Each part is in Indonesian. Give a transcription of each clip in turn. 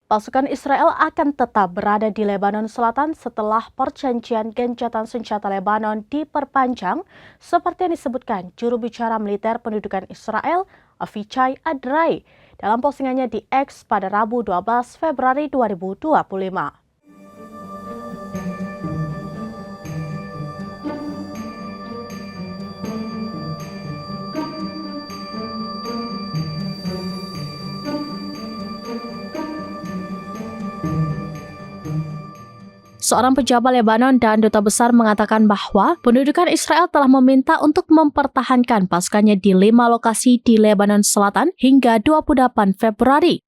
Pasukan Israel akan tetap berada di Lebanon Selatan setelah perjanjian gencatan senjata Lebanon diperpanjang, seperti yang disebutkan juru bicara militer pendudukan Israel, Avichai Adrai, dalam postingannya di X pada Rabu 12 Februari 2025. Seorang pejabat Lebanon dan duta besar mengatakan bahwa pendudukan Israel telah meminta untuk mempertahankan pasukannya di 5 lokasi di Lebanon Selatan hingga 28 Februari.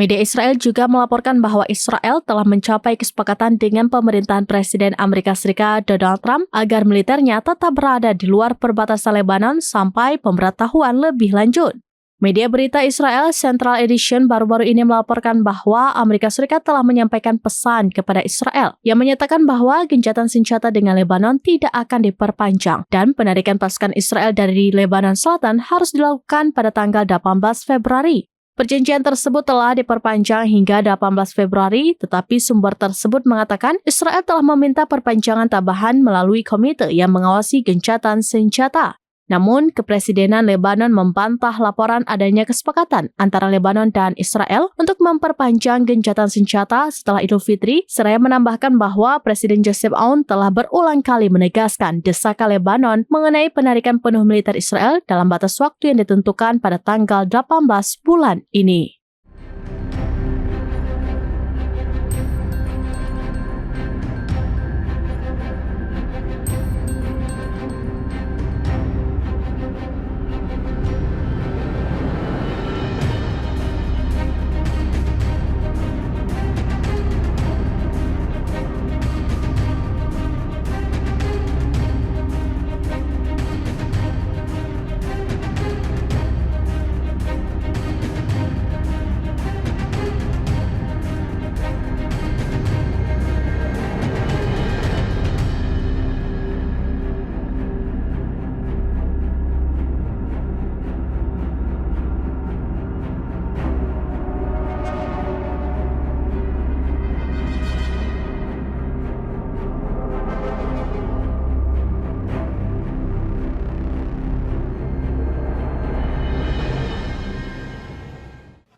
Media Israel juga melaporkan bahwa Israel telah mencapai kesepakatan dengan pemerintahan Presiden Amerika Serikat Donald Trump agar militernya tetap berada di luar perbatasan Lebanon sampai pemberitahuan lebih lanjut. Media berita Israel Central Edition baru-baru ini melaporkan bahwa Amerika Serikat telah menyampaikan pesan kepada Israel yang menyatakan bahwa gencatan senjata dengan Lebanon tidak akan diperpanjang dan penarikan pasukan Israel dari Lebanon Selatan harus dilakukan pada tanggal 18 Februari. Perjanjian tersebut telah diperpanjang hingga 18 Februari, tetapi sumber tersebut mengatakan Israel telah meminta perpanjangan tambahan melalui komite yang mengawasi gencatan senjata. Namun, Kepresidenan Lebanon membantah laporan adanya kesepakatan antara Lebanon dan Israel untuk memperpanjang gencatan senjata setelah Idul Fitri, seraya menambahkan bahwa Presiden Joseph Aoun telah berulang kali menegaskan desakan Lebanon mengenai penarikan penuh militer Israel dalam batas waktu yang ditentukan pada tanggal 18 bulan ini.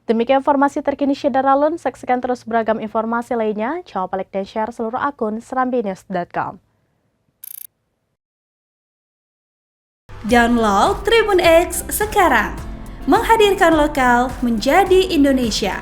Demikian informasi terkini Syederalun, saksikan terus beragam informasi lainnya. Jangan lupa like dan share seluruh akun serambinews.com. Download Tribun X sekarang, menghadirkan lokal menjadi Indonesia.